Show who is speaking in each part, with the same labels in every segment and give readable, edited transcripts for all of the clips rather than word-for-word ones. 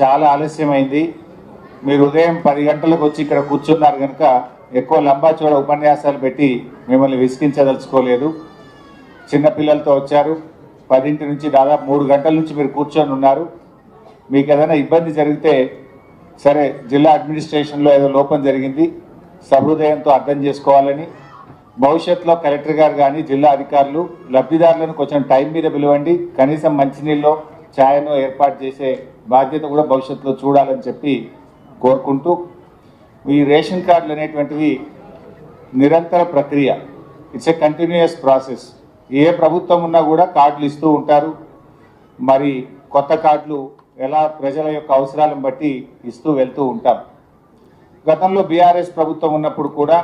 Speaker 1: చాలా ఆలస్యమైంది. మీరు ఉదయం 10 గంటలకు వచ్చి ఇక్కడ కూర్చున్నారు కనుక ఎక్కువ లంబాచోడ ఉపన్యాసాలు పెట్టి మిమ్మల్ని విసిగించదలుచుకోలేదు. చిన్నపిల్లలతో వచ్చారు. 10 నుంచి దాదాపు 3 గంటల నుంచి మీరు కూర్చొని ఉన్నారు. మీకు ఏదైనా ఇబ్బంది జరిగితే సరే, జిల్లా అడ్మినిస్ట్రేషన్లో ఏదో లోపం జరిగింది, సహృదయంతో అర్థం చేసుకోవాలని. భవిష్యత్తులో కలెక్టర్ గారు కానీ జిల్లా అధికారులు లబ్ధిదారులను కొంచెం టైం మీద పిలవండి. కనీసం మంచినీళ్ళు ఛాయను ఏర్పాటు చేసే బాధ్యత కూడా భవిష్యత్తులో చూడాలని చెప్పి కోరుకుంటూ, ఈ రేషన్ కార్డులు అనేటువంటివి నిరంతర ప్రక్రియ. It's a continuous process. ఏ ప్రభుత్వం ఉన్నా కూడా కార్డులు ఇస్తూ ఉంటారు. మరి కొత్త కార్డులు ఎలా ప్రజల యొక్క అవసరాలను బట్టి ఇస్తూ వెళ్తూ ఉంటాం. గతంలో బీఆర్ఎస్ ప్రభుత్వం ఉన్నప్పుడు కూడా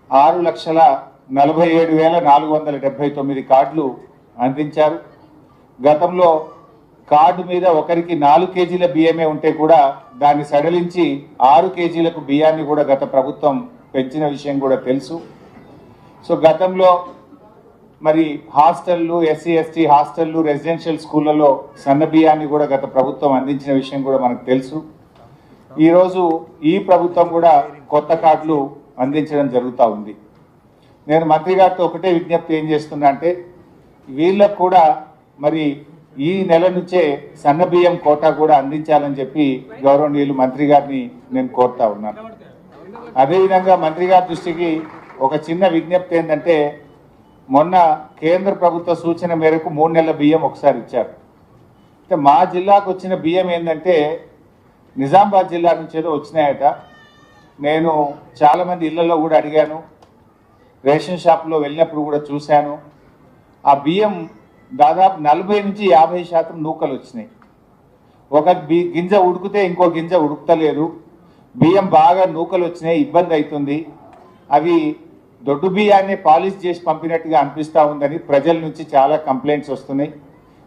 Speaker 1: 6,47,479 కార్డులు అందించారు. గతంలో కార్డు మీద ఒకరికి 4 కేజీల బియ్యమే ఉంటే కూడా దాన్ని సడలించి 6 కేజీలకు బియ్యాన్ని కూడా గత ప్రభుత్వం పెంచిన విషయం కూడా తెలుసు. సో గతంలో మరి హాస్టళ్ళు, ఎస్సీ ఎస్టీ హాస్టళ్ళు, రెసిడెన్షియల్ స్కూళ్ళలో సన్న బియ్యాన్ని కూడా గత ప్రభుత్వం అందించిన విషయం కూడా మనకు తెలుసు. ఈరోజు ఈ ప్రభుత్వం కూడా కొత్త కార్డులు అందించడం జరుగుతూ ఉంది. నేను మంత్రి గారితో ఒకటే విజ్ఞప్తి ఏం చేస్తున్నా అంటే, వీళ్ళకు కూడా మరి ఈ నెల నుంచే సన్న బియ్యం కోటా కూడా అందించాలని చెప్పి గౌరవనీయులు మంత్రి గారిని నేను కోరుతా ఉన్నాను. అదేవిధంగా మంత్రి గారి దృష్టికి ఒక చిన్న విజ్ఞప్తి ఏంటంటే, మొన్న కేంద్ర ప్రభుత్వ సూచన మేరకు 3 నెలల బియ్యం ఒకసారి ఇచ్చారు. అంటే మా జిల్లాకు వచ్చిన బియ్యం ఏంటంటే నిజామాబాద్ జిల్లా నుంచి ఏదో వచ్చినాయట. నేను చాలామంది ఇళ్లలో కూడా అడిగాను, రేషన్ షాప్లో వెళ్ళినప్పుడు కూడా చూశాను. ఆ బియ్యం దాదాపు 40 నుంచి 50% నూకలు వచ్చినాయి. ఒక గింజ ఉడికితే ఇంకో గింజ ఉడుకుతలేదు. బియ్యం బాగా నూకలు వచ్చినాయి, ఇబ్బంది అవుతుంది. అవి దొడ్డు బియ్యాన్ని పాలిష్ చేసి పంపినట్టుగా అనిపిస్తూ ఉందని ప్రజల నుంచి చాలా కంప్లైంట్స్ వస్తున్నాయి.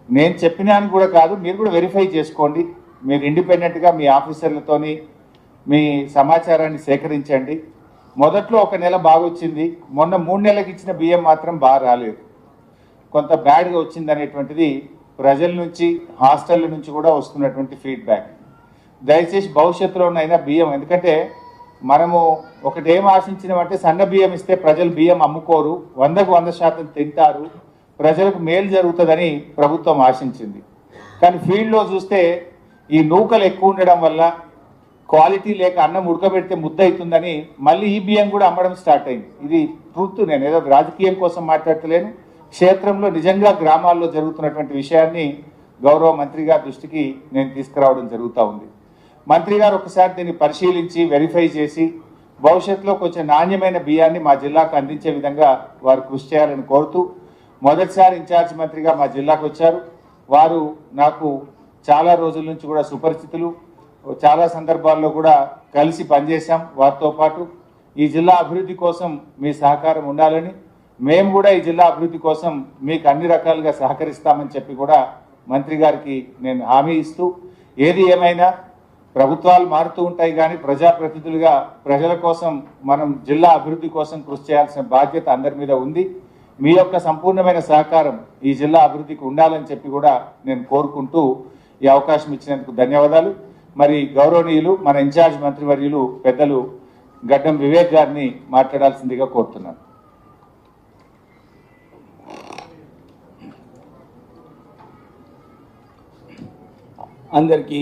Speaker 1: నేను చెప్పినాను కూడా కాదు, మీరు కూడా వెరిఫై చేసుకోండి. మీరు ఇండిపెండెంట్గా మీ ఆఫీసర్లతోని మీ సమాచారాన్ని సేకరించండి. మొదట్లో ఒక నెల బాగా వచ్చింది, మొన్న 3 నెలలకు ఇచ్చిన బియ్యం మాత్రం బాగా రాలేదు, కొంత బ్యాడ్గా వచ్చింది అనేటువంటిది ప్రజల నుంచి, హాస్టళ్ళ నుంచి కూడా వస్తున్నటువంటి ఫీడ్బ్యాక్. దయచేసి భవిష్యత్తులో అయినా బియ్యం, ఎందుకంటే మనము ఒకటి ఏం ఆశించినామంటే సన్న బియ్యం ఇస్తే ప్రజలు బియ్యం అమ్ముకోరు, 100కు 100% తింటారు, ప్రజలకు మేలు జరుగుతుందని ప్రభుత్వం ఆశించింది. కానీ ఫీల్డ్లో చూస్తే ఈ నూకలు ఎక్కువ ఉండడం వల్ల క్వాలిటీ లేక అన్నం ఉడకబెడితే ముద్ద అవుతుందని మళ్ళీ ఈ బియ్యం కూడా అమ్మడం స్టార్ట్ అయింది. ఇది ట్రూత్. నేను ఏదో రాజకీయం కోసం మాట్లాడతలేను, క్షేత్రంలో నిజంగా గ్రామాల్లో జరుగుతున్నటువంటి విషయాన్ని గౌరవ మంత్రి గారి దృష్టికి నేను తీసుకురావడం జరుగుతూ ఉంది. మంత్రి గారు ఒకసారి దీన్ని పరిశీలించి వెరిఫై చేసి భవిష్యత్తులో కొంచెం నాణ్యమైన బియ్యాన్ని మా జిల్లాకు అందించే విధంగా వారు కృషి చేయాలని కోరుతూ, మొదటిసారి ఇన్ఛార్జ్ మంత్రిగా మా జిల్లాకు వచ్చారు. వారు నాకు చాలా రోజుల నుంచి కూడా సుపరిచితులు, చాలా సందర్భాల్లో కూడా కలిసి పనిచేశాం. వారితో పాటు ఈ జిల్లా అభివృద్ధి కోసం మీ సహకారం ఉండాలని, మేము కూడా ఈ జిల్లా అభివృద్ధి కోసం మీకు అన్ని రకాలుగా సహకరిస్తామని చెప్పి కూడా మంత్రి గారికి నేను హామీ ఇస్తూ, ఏది ఏమైనా ప్రభుత్వాలు మారుతూ ఉంటాయి కానీ ప్రజాప్రతినిధులుగా ప్రజల కోసం మనం జిల్లా అభివృద్ధి కోసం కృషి చేయాల్సిన బాధ్యత అందరి మీద ఉంది. మీ యొక్క సంపూర్ణమైన సహకారం ఈ జిల్లా అభివృద్ధికి ఉండాలని చెప్పి కూడా నేను కోరుకుంటూ ఈ అవకాశం ఇచ్చినందుకు ధన్యవాదాలు. మరి గౌరవనీయులు మన ఇన్ఛార్జ్ మంత్రివర్యులు పెద్దలు గడ్డం వివేక్ గారిని మాట్లాడాల్సిందిగా కోరుతున్నాను.
Speaker 2: అందరికీ